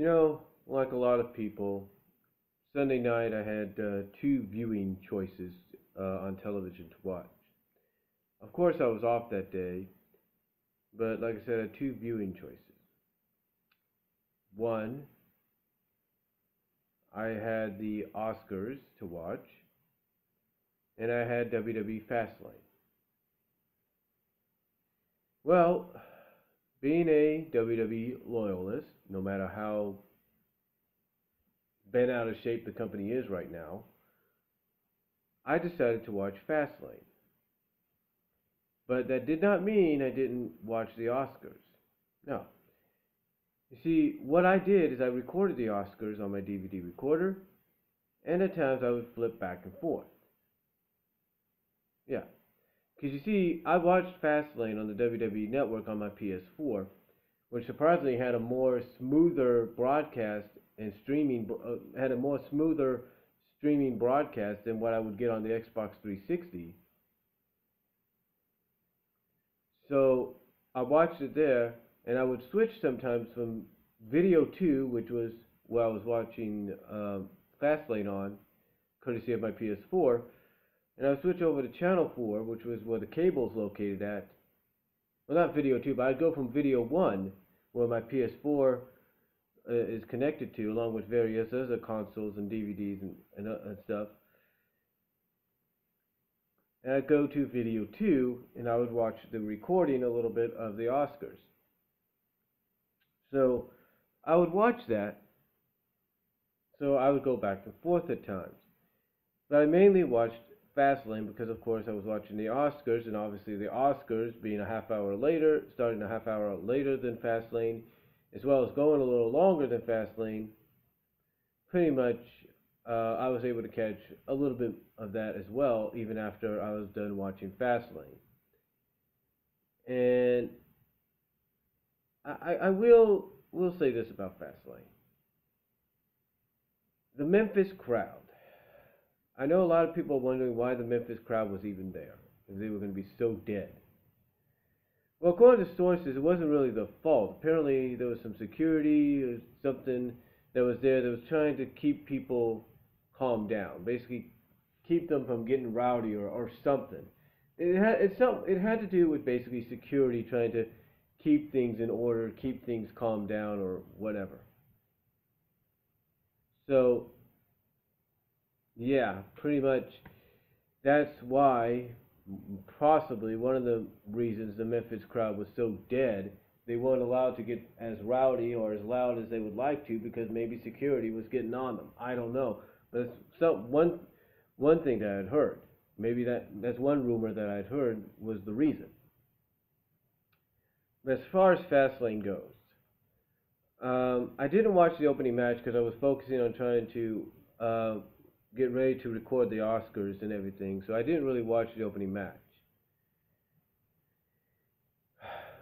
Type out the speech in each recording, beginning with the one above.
You know, like a lot of people, Sunday night I had two viewing choices on television to watch. Of course, I was off that day, but like I said, I had two viewing choices. One, I had the Oscars to watch, and I had WWE Fastlane. Well, being a WWE loyalist, no matter how bent out of shape the company is right now, I decided to watch Fastlane. But that did not mean I didn't watch the Oscars. No. You see, what I did is I recorded the Oscars on my DVD recorder, and at times I would flip back and forth. Yeah. Because you see, I watched Fastlane on the WWE Network on my PS4, which surprisingly had a more smoother broadcast and had a more smoother streaming broadcast than what I would get on the Xbox 360. So I watched it there, and I would switch sometimes from Video 2, which was where I was watching Fastlane on, courtesy of my PS4, and I would switch over to Channel 4, which was where the cable's located at. Well, not Video 2, but I'd go from Video 1, where my PS4 is connected to, along with various other consoles and DVDs and stuff. And I'd go to Video 2, and I would watch the recording a little bit of the Oscars. So I would watch that. So I would go back and forth at times. But I mainly watched Fastlane because, of course, I was watching the Oscars, and obviously the Oscars being a half hour later, starting a half hour later than Fastlane, as well as going a little longer than Fastlane, pretty much I was able to catch a little bit of that as well, even after I was done watching Fastlane. And I will say this about Fastlane. The Memphis crowd. I know a lot of people are wondering why the Memphis crowd was even there, if they were going to be so dead. Well, according to sources, it wasn't really their fault. Apparently, there was some security or something that was there that was trying to keep people calmed down, basically keep them from getting rowdy or something. It had to do with basically security trying to keep things in order, keep things calmed down, or whatever. So, yeah, pretty much that's why, possibly one of the reasons the Memphis crowd was so dead. They weren't allowed to get as rowdy or as loud as they would like to because maybe security was getting on them. I don't know, but it's one thing that I'd heard. Maybe that's one rumor that I'd heard was the reason. But as far as Fastlane goes, I didn't watch the opening match because I was focusing on trying to get ready to record the Oscars and everything, so I didn't really watch the opening match.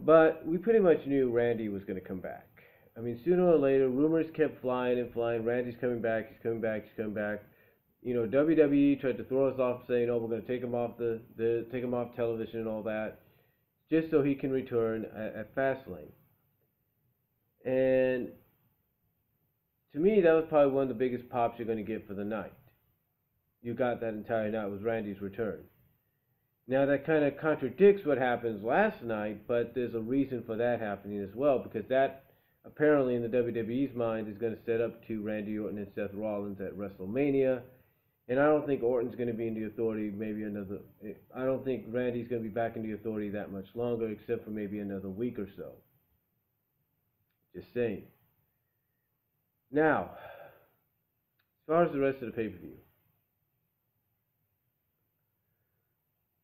But we pretty much knew Randy was going to come back. I mean, sooner or later, rumors kept flying and flying. Randy's coming back, he's coming back, he's coming back. You know, WWE tried to throw us off saying, oh, we're going to take him off take him off television and all that, just so he can return at Fastlane. And to me, that was probably one of the biggest pops you're going to get for the night. You got that entire night was Randy's return. Now that kind of contradicts what happens last night, but there's a reason for that happening as well, because that apparently in the WWE's mind is going to set up to Randy Orton and Seth Rollins at WrestleMania. And I don't think Orton's going to be in the Authority I don't think Randy's going to be back in the Authority that much longer, except for maybe another week or so. Just saying. Now, as far as the rest of the pay-per-view,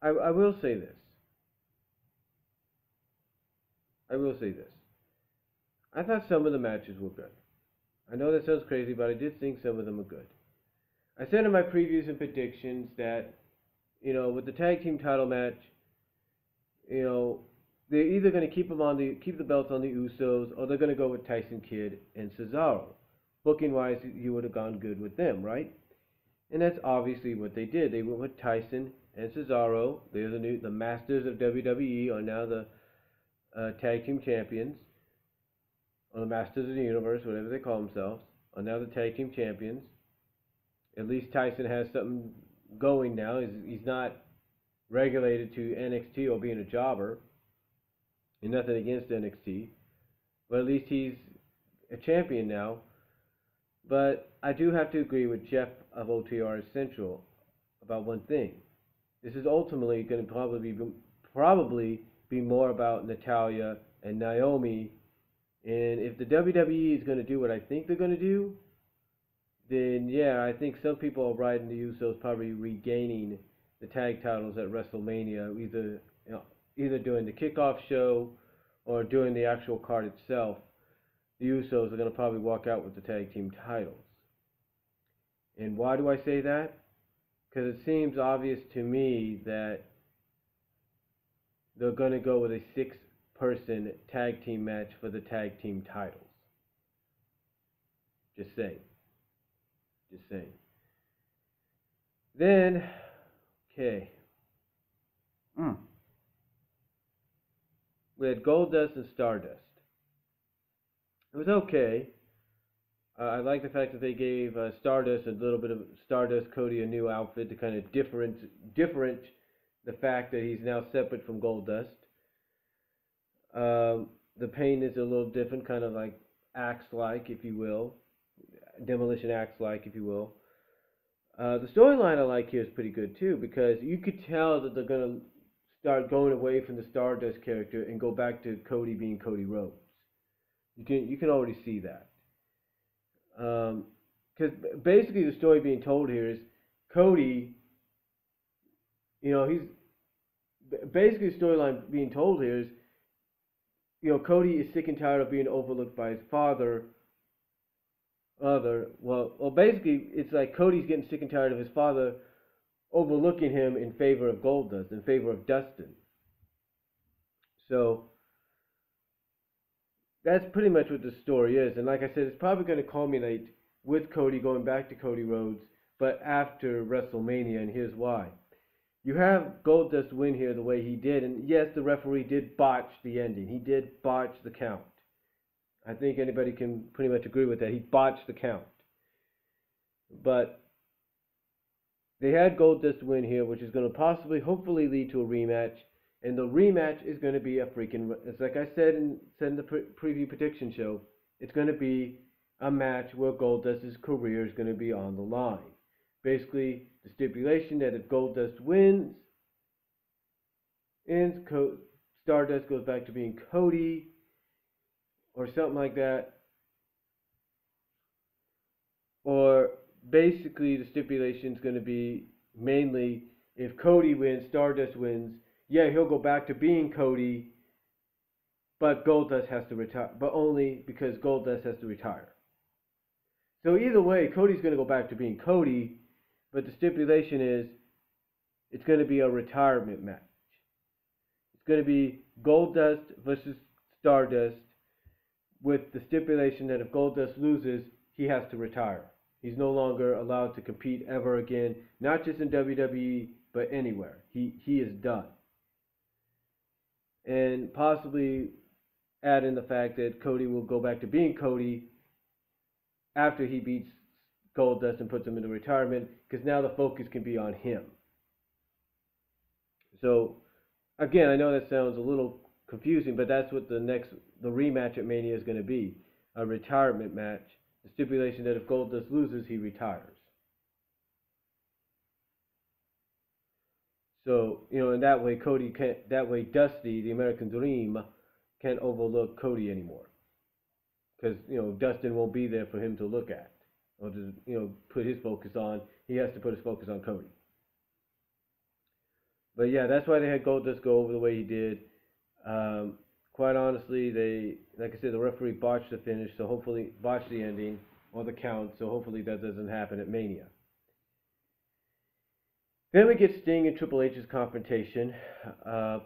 I will say this. I thought some of the matches were good. I know that sounds crazy, but I did think some of them were good. I said in my previews and predictions that, you know, with the tag team title match, you know, they're either going to keep the belts on the Usos, or they're going to go with Tyson Kidd and Cesaro. Booking wise, you would have gone good with them, right? And that's obviously what they did. They went with Tyson and Cesaro. They're the masters of WWE, are now the tag team champions. or the Masters of the Universe, whatever they call themselves, are now the tag team champions. At least Tyson has something going now. He's not regulated to NXT or being a jobber. And nothing against NXT. But at least he's a champion now. But I do have to agree with Jeff of OTR Central about one thing. This is ultimately going to probably be more about Natalya and Naomi. And if the WWE is going to do what I think they're going to do, then yeah, I think some people are riding the Usos probably regaining the tag titles at WrestleMania, either during the kickoff show or during the actual card itself. The Usos are going to probably walk out with the tag team titles. And why do I say that? Because it seems obvious to me that they're going to go with a 6-person tag team match for the tag team titles. Just saying. Then, okay. We had Goldust and Stardust. It was okay. I like the fact that they gave Stardust a little bit of Stardust Cody a new outfit to kind of different the fact that he's now separate from Goldust. The paint is a little different, kind of like Axe-like, if you will. Demolition Axe-like, if you will. The storyline I like here is pretty good too, because you could tell that they're going to start going away from the Stardust character and go back to Cody being Cody Rhodes. You can already see that. Because basically the story being told here is Cody, he's basically the storyline being told here is, Cody is sick and tired of being overlooked by his father. Basically it's like Cody's getting sick and tired of his father overlooking him in favor of Goldust, in favor of Dustin. So that's pretty much what the story is. And like I said, it's probably going to culminate with Cody going back to Cody Rhodes, but after WrestleMania, and here's why. You have Goldust win here the way he did, and yes, the referee did botch the ending. He did botch the count. I think anybody can pretty much agree with that. He botched the count. But they had Goldust win here, which is going to hopefully lead to a rematch. And the rematch is going to be it's like I said in the preview prediction show, it's going to be a match where Goldust's career is going to be on the line. Basically, the stipulation that if Goldust wins, Stardust goes back to being Cody, or something like that. Or basically the stipulation is going to be mainly if Cody wins, Stardust wins, yeah, he'll go back to being Cody, but Goldust has to retire, but only because Goldust has to retire. So either way, Cody's going to go back to being Cody, but the stipulation is it's going to be a retirement match. It's going to be Goldust versus Stardust, with the stipulation that if Goldust loses, he has to retire. He's no longer allowed to compete ever again, not just in WWE, but anywhere. He is done. And possibly add in the fact that Cody will go back to being Cody after he beats Goldust and puts him into retirement, because now the focus can be on him. So, again, I know that sounds a little confusing, but that's what the rematch at Mania is going to be. A retirement match. The stipulation that if Goldust loses, he retires. So, in that way, Dusty, the American Dream, can't overlook Cody anymore. Because, Dustin won't be there for him to look at. Or to, put his focus on. He has to put his focus on Cody. But yeah, that's why they had Goldust go over the way he did. Quite honestly, like I said, the referee botched the finish, so hopefully, botched the ending, or the count, so hopefully that doesn't happen at Mania. Then we get Sting and Triple H's confrontation,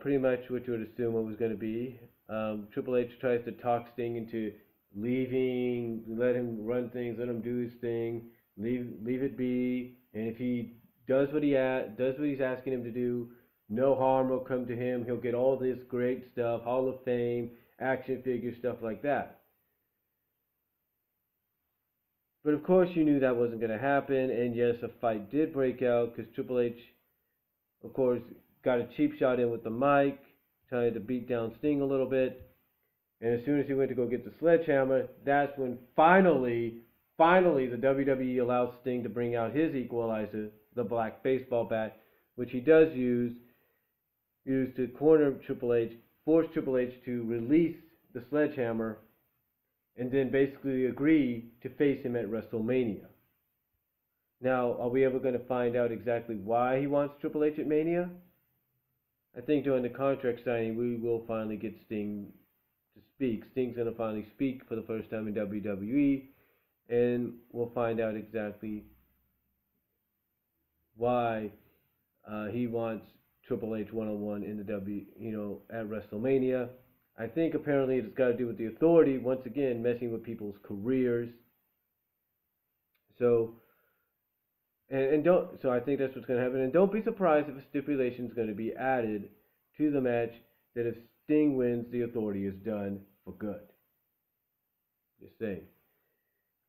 pretty much what you would assume it was going to be. Triple H tries to talk Sting into leaving, let him run things, let him do his thing, leave it be, and if he does what he's asking him to do, no harm will come to him. He'll get all this great stuff, Hall of Fame, action figure, stuff like that. But of course, you knew that wasn't going to happen, and yes, a fight did break out because Triple H, of course, got a cheap shot in with the mic, trying to beat down Sting a little bit. And as soon as he went to go get the sledgehammer, that's when finally, the WWE allows Sting to bring out his equalizer, the black baseball bat, which he does use to corner Triple H, force Triple H to release the sledgehammer, and then basically agree to face him at WrestleMania. Now, are we ever going to find out exactly why he wants Triple H at Mania? I think during the contract signing, we will finally get Sting to speak. Sting's going to finally speak for the first time in WWE, and we'll find out exactly why he wants Triple H one-on-one in the at WrestleMania. I think apparently it's got to do with the Authority once again messing with people's careers. So, so I think that's what's going to happen. And don't be surprised if a stipulation is going to be added to the match that if Sting wins, the Authority is done for good. Just saying.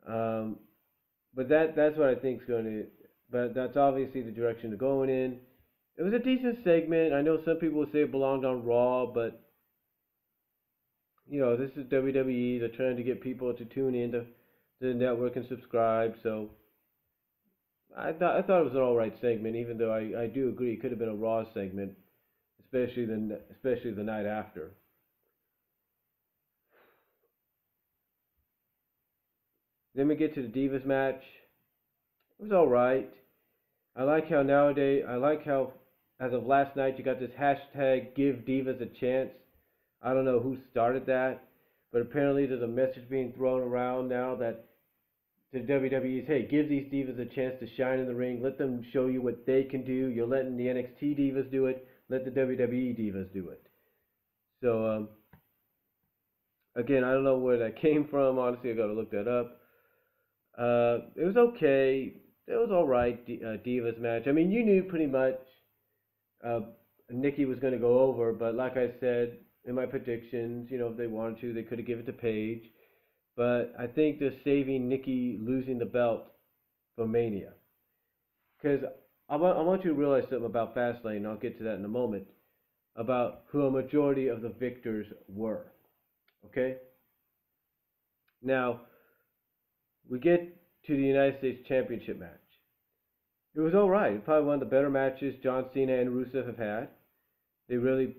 But that's what I think is going to. But that's obviously the direction they're going in. It was a decent segment. I know some people will say it belonged on Raw, but this is WWE. They're trying to get people to tune in to the network and subscribe. So I thought it was an all right segment, even though I do agree it could have been a Raw segment, especially the night after. Then we get to the Divas match. It was all right. I like how as of last night you got this hashtag Give Divas a Chance. I don't know who started that, but apparently there's a message being thrown around now that the WWE is, hey, give these divas a chance to shine in the ring. Let them show you what they can do. You're letting the NXT divas do it. Let the WWE divas do it. So, again, I don't know where that came from. Honestly, I got to look that up. It was okay. It was all right, divas match. I mean, you knew pretty much Nikki was going to go over, but like I said in my predictions, if they wanted to, they could have given it to Paige. But I think they're saving Nikki losing the belt for Mania. Because I want you to realize something about Fastlane, and I'll get to that in a moment, about who a majority of the victors were. Okay? Now, we get to the United States Championship match. It was all right. It's probably one of the better matches John Cena and Rusev have had. They really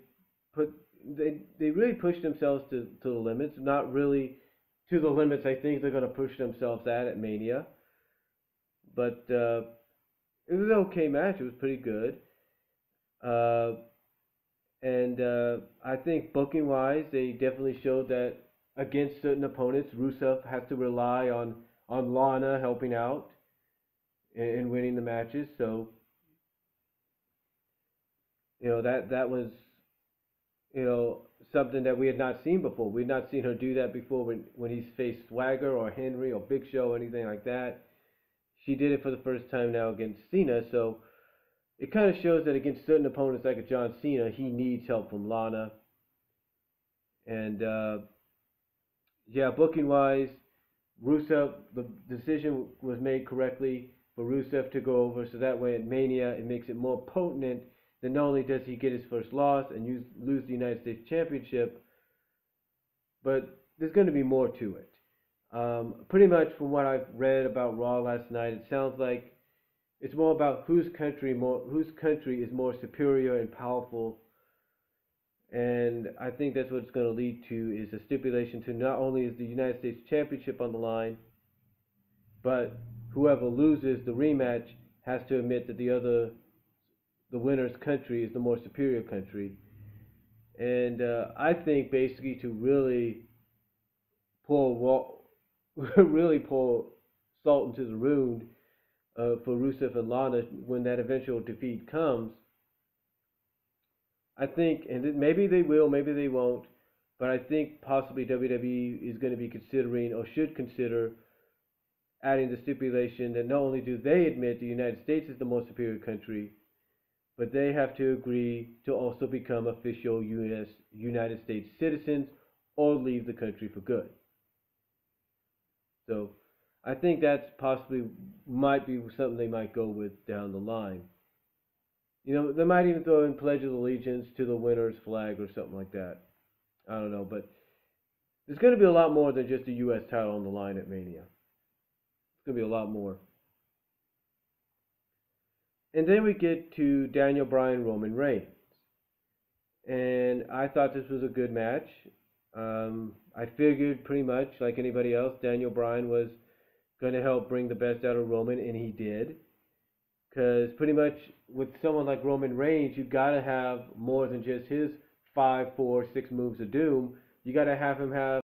pushed themselves to the limits. Not really to the limits I think they're going to push themselves at Mania. But it was an okay match. It was pretty good. And I think booking-wise, they definitely showed that against certain opponents, Rusev has to rely on Lana helping out and winning the matches. So, that was, something that we had not seen before. We had not seen her do that before when he's faced Swagger or Henry or Big Show or anything like that. She did it for the first time now against Cena. So it kind of shows that against certain opponents like a John Cena, he needs help from Lana. And, booking-wise, Rusev, the decision was made correctly for Rusev to go over, so that way at Mania it makes it more potent that not only does he get his first loss and lose the United States Championship, but there's going to be more to it. Pretty much from what I've read about Raw last night, it sounds like it's more about whose country is more superior and powerful. And I think that's what it's going to lead to is a stipulation to not only is the United States Championship on the line, but whoever loses the rematch has to admit that the winner's country is the more superior country. And I think basically to really pour salt into the wound for Rusev and Lana when that eventual defeat comes, I think, and maybe they will, maybe they won't, but I think possibly WWE is going to be considering or should consider adding the stipulation that not only do they admit the United States is the most superior country, but they have to agree to also become official United States citizens or leave the country for good. So I think that's possibly might be something they might go with down the line. You know, they might even throw in Pledge of Allegiance to the winner's flag or something like that. I don't know, but there's going to be a lot more than just a U.S. title on the line at Mania. It's going to be a lot more. And then we get to Daniel Bryan, Roman Reigns. And I thought this was a good match. I figured pretty much like anybody else, Daniel Bryan was going to help bring the best out of Roman, and he did. Because pretty much with someone like Roman Reigns, you got to have more than just his 5, 4, 6 moves of doom. You got to have him have